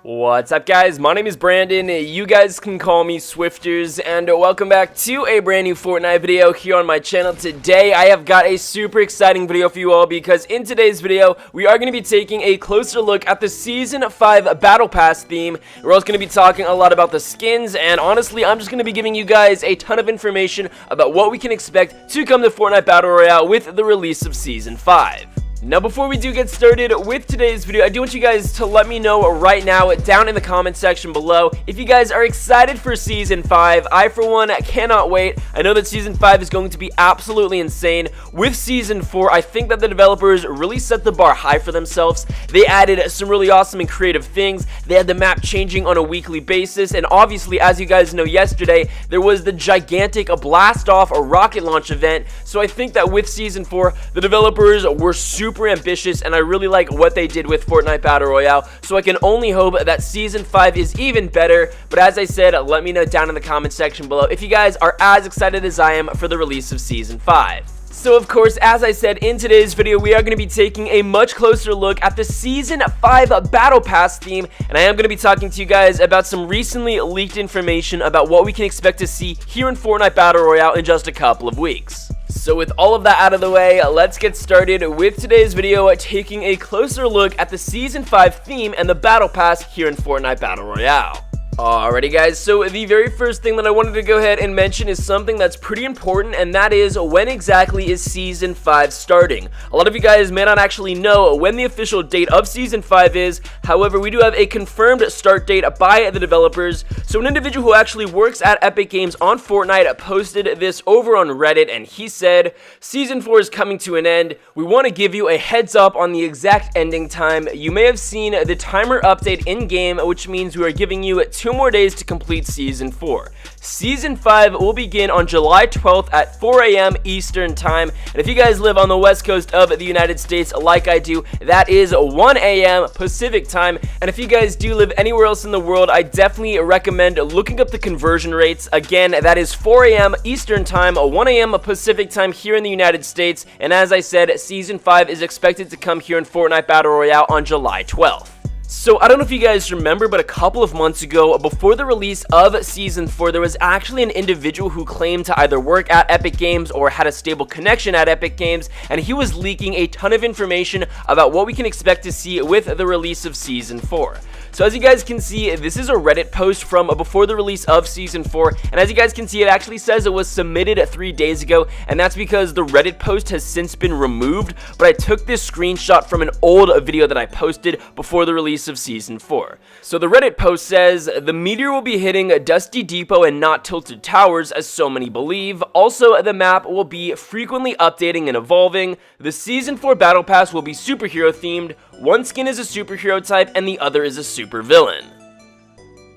What's up, guys? My name is Brandon. You guys can call me Swifters, and welcome back to a brand new Fortnite video here on my channel. Today, I have got a super exciting video for you all because in today's video, we are going to be taking a closer look at the Season 5 Battle Pass theme. We're also going to be talking a lot about the skins, and honestly, I'm just going to be giving you guys a ton of information about what we can expect to come to Fortnite Battle Royale with the release of Season 5. Now, before we do get started with today's video, I do want you guys to let me know right now down in the comment section below if you guys are excited for Season 5. I, for one, cannot wait. I know that Season 5 is going to be absolutely insane. With Season 4, I think that the developers really set the bar high for themselves. They added some really awesome and creative things. They had the map changing on a weekly basis, and obviously, as you guys know, yesterday, there was the gigantic blast-off rocket launch event. So I think that with Season 4, the developers were super ambitious, and I really like what they did with Fortnite Battle Royale, so I can only hope that Season 5 is even better. But as I said, let me know down in the comment section below if you guys are as excited as I am for the release of Season 5. So of course, as I said, in today's video, we are going to be taking a much closer look at the Season 5 Battle Pass theme, and I am going to be talking to you guys about some recently leaked information about what we can expect to see here in Fortnite Battle Royale in just a couple of weeks. So with all of that out of the way, let's get started with today's video, taking a closer look at the Season 5 theme and the Battle Pass here in Fortnite Battle Royale. Alrighty guys, so the very first thing that I wanted to go ahead and mention is something that's pretty important, and that is when exactly is Season 5 starting. A lot of you guys may not actually know when the official date of Season 5 is. However, we do have a confirmed start date by the developers. So an individual who actually works at Epic Games on Fortnite posted this over on Reddit, and he said, Season 4 is coming to an end. We want to give you a heads up on the exact ending time. You may have seen the timer update in-game, which means we are giving you 2 more days to complete Season 4. Season 5 will begin on July 12th at 4 a.m. Eastern Time, and if you guys live on the west coast of the United States like I do, that is 1 a.m. Pacific Time, and if you guys do live anywhere else in the world, I definitely recommend looking up the conversion rates. Again, that is 4 a.m. Eastern Time, 1 a.m. Pacific Time here in the United States, and as I said, Season 5 is expected to come here in Fortnite Battle Royale on July 12th. So I don't know if you guys remember, but a couple of months ago, before the release of Season 4, there was actually an individual who claimed to either work at Epic Games or had a stable connection at Epic Games, and he was leaking a ton of information about what we can expect to see with the release of Season 4. So as you guys can see, this is a Reddit post from before the release of Season 4, and as you guys can see, it actually says it was submitted 3 days ago, and that's because the Reddit post has since been removed, but I took this screenshot from an old video that I posted before the release of Season 4. So the Reddit post says, the meteor will be hitting Dusty Depot and not Tilted Towers, as so many believe. Also, the map will be frequently updating and evolving. The Season 4 Battle Pass will be superhero themed. One skin is a superhero type and the other is a supervillain.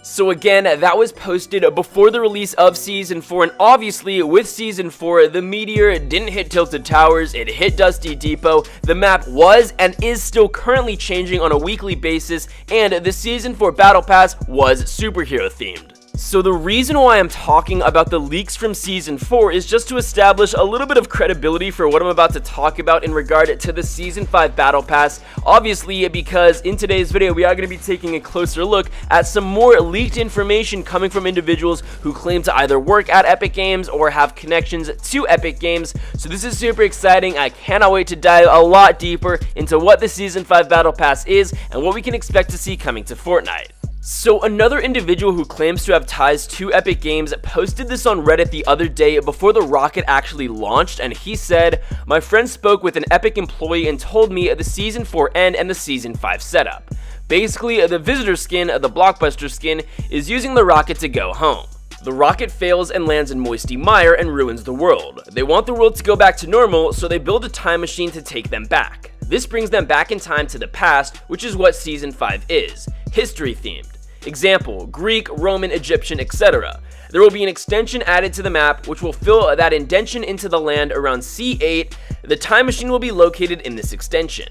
So again, that was posted before the release of Season 4, and obviously with Season 4, the meteor didn't hit Tilted Towers, it hit Dusty Depot. The map was and is still currently changing on a weekly basis, and the Season 4 Battle Pass was superhero themed. So the reason why I'm talking about the leaks from Season 4 is just to establish a little bit of credibility for what I'm about to talk about in regard to the Season 5 Battle Pass. Obviously, because in today's video, we are going to be taking a closer look at some more leaked information coming from individuals who claim to either work at Epic Games or have connections to Epic Games. So this is super exciting. I cannot wait to dive a lot deeper into what the Season 5 Battle Pass is and what we can expect to see coming to Fortnite. So another individual who claims to have ties to Epic Games posted this on Reddit the other day before the rocket actually launched, and he said, my friend spoke with an Epic employee and told me the Season 4 end and the Season 5 setup. Basically, the visitor skin, the blockbuster skin, is using the rocket to go home. The rocket fails and lands in Moisty Mire and ruins the world. They want the world to go back to normal, so they build a time machine to take them back. This brings them back in time to the past, which is what Season 5 is, history themed. Example, Greek, Roman, Egyptian, etc. There will be an extension added to the map which will fill that indentation into the land around C8. The time machine will be located in this extension.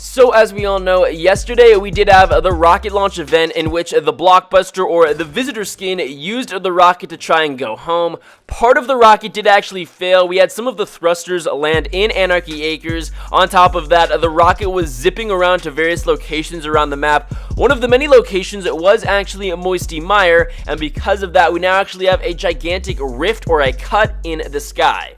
So as we all know, yesterday we did have the rocket launch event in which the blockbuster or the visitor skin used the rocket to try and go home. Part of the rocket did actually fail. We had some of the thrusters land in Anarchy Acres. On top of that, the rocket was zipping around to various locations around the map. One of the many locations was actually Moisty Mire, and because of that, we now actually have a gigantic rift or a cut in the sky.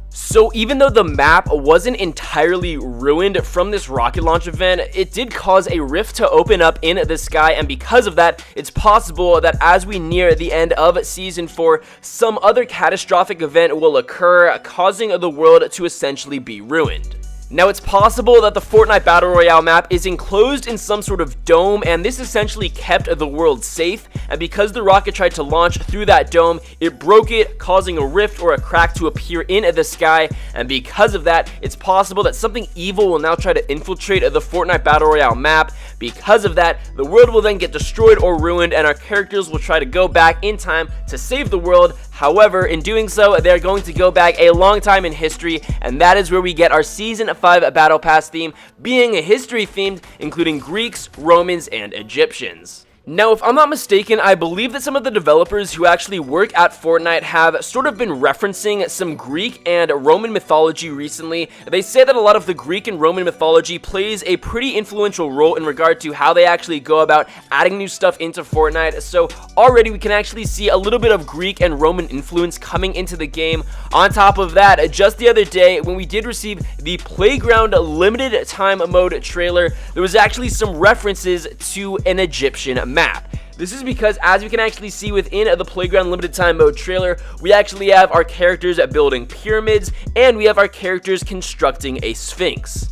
So even though the map wasn't entirely ruined from this rocket launch event, it did cause a rift to open up in the sky, and because of that, it's possible that as we near the end of Season 4, some other catastrophic event will occur, causing the world to essentially be ruined. Now, it's possible that the Fortnite Battle Royale map is enclosed in some sort of dome, and this essentially kept the world safe, and because the rocket tried to launch through that dome, it broke it, causing a rift or a crack to appear in the sky, and because of that, it's possible that something evil will now try to infiltrate the Fortnite Battle Royale map. Because of that, the world will then get destroyed or ruined, and our characters will try to go back in time to save the world. However, in doing so, they're going to go back a long time in history, and that is where we get our Season 5 Battle Pass theme being history themed, including Greeks, Romans, and Egyptians. Now, if I'm not mistaken, I believe that some of the developers who actually work at Fortnite have sort of been referencing some Greek and Roman mythology recently. They say that a lot of the Greek and Roman mythology plays a pretty influential role in regard to how they actually go about adding new stuff into Fortnite, so already we can actually see a little bit of Greek and Roman influence coming into the game. On top of that, just the other day, when we did receive the Playground limited time mode trailer, there was actually some references to an Egyptian map. This is because, as we can actually see within the Playground limited time mode trailer, we actually have our characters building pyramids, and we have our characters constructing a sphinx.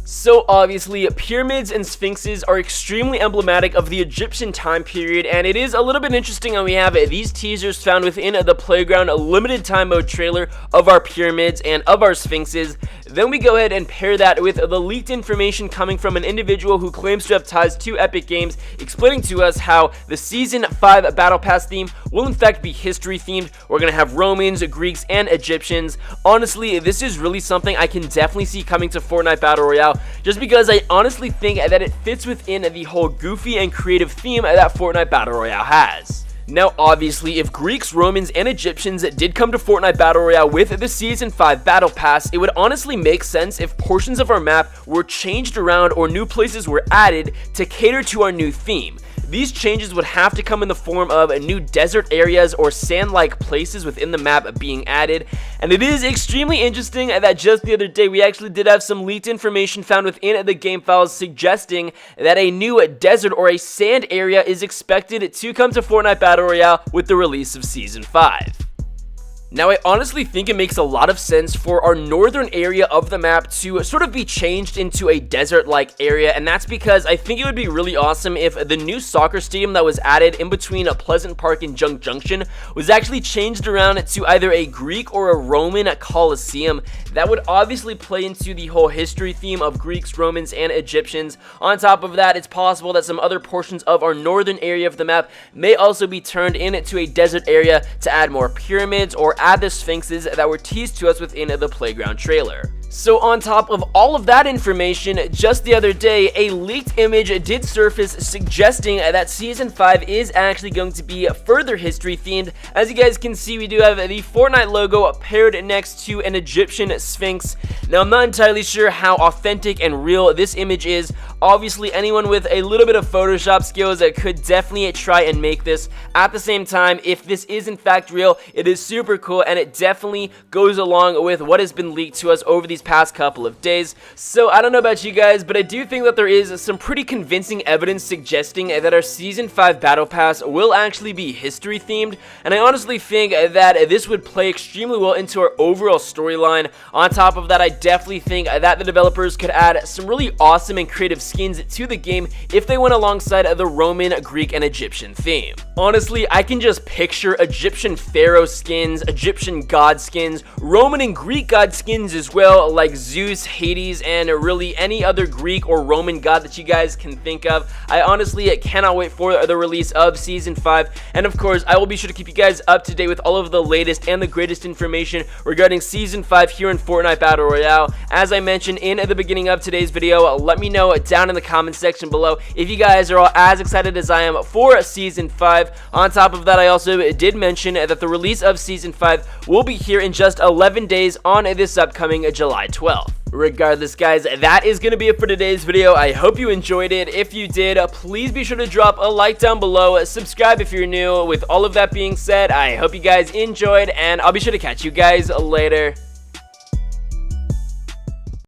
So obviously, pyramids and sphinxes are extremely emblematic of the Egyptian time period, and it is a little bit interesting how we have these teasers found within the Playground limited time mode trailer of our pyramids and of our sphinxes. Then we go ahead and pair that with the leaked information coming from an individual who claims to have ties to Epic Games, explaining to us how the Season 5 Battle Pass theme will in fact be history themed. We're going to have Romans, Greeks, and Egyptians. Honestly, this is really something I can definitely see coming to Fortnite Battle Royale, just because I honestly think that it fits within the whole goofy and creative theme that Fortnite Battle Royale has. Now, obviously, if Greeks, Romans, and Egyptians did come to Fortnite Battle Royale with the Season 5 Battle Pass, it would honestly make sense if portions of our map were changed around or new places were added to cater to our new theme. These changes would have to come in the form of new desert areas or sand-like places within the map being added, and it is extremely interesting that just the other day we actually did have some leaked information found within the game files suggesting that a new desert or a sand area is expected to come to Fortnite Battle Royale with the release of Season 5. Now, I honestly think it makes a lot of sense for our northern area of the map to sort of be changed into a desert-like area, and that's because I think it would be really awesome if the new soccer stadium that was added in between Pleasant Park and Junk Junction was actually changed around to either a Greek or a Roman Colosseum. That would obviously play into the whole history theme of Greeks, Romans, and Egyptians. On top of that, it's possible that some other portions of our northern area of the map may also be turned into a desert area to add more pyramids or add the sphinxes that were teased to us within the Playground trailer. So on top of all of that information, just the other day, a leaked image did surface suggesting that Season 5 is actually going to be further history themed. As you guys can see, we do have the Fortnite logo paired next to an Egyptian sphinx. Now, I'm not entirely sure how authentic and real this image is. Obviously, anyone with a little bit of Photoshop skills could definitely try and make this. At the same time, if this is in fact real, it is super cool, and it definitely goes along with what has been leaked to us over these past couple of days. So I don't know about you guys, but I do think that there is some pretty convincing evidence suggesting that our Season 5 Battle Pass will actually be history themed, and I honestly think that this would play extremely well into our overall storyline. On top of that, I definitely think that the developers could add some really awesome and creative skins to the game if they went alongside the Roman, Greek, and Egyptian theme. Honestly, I can just picture Egyptian pharaoh skins, Egyptian god skins, Roman and Greek god skins as well, like Zeus, Hades, and really any other Greek or Roman god that you guys can think of. I honestly cannot wait for the release of Season 5, and of course, I will be sure to keep you guys up to date with all of the latest and the greatest information regarding Season 5 here in Fortnite Battle Royale. As I mentioned in the beginning of today's video, let me know down in the comment section below if you guys are all as excited as I am for Season 5. On top of that, I also did mention that the release of Season 5 will be here in just 11 days on this upcoming July 12th. Regardless, guys, that is going to be it for today's video. I hope you enjoyed it. If you did, please be sure to drop a like down below, subscribe if you're new. With all of that being said, I hope you guys enjoyed, and I'll be sure to catch you guys later.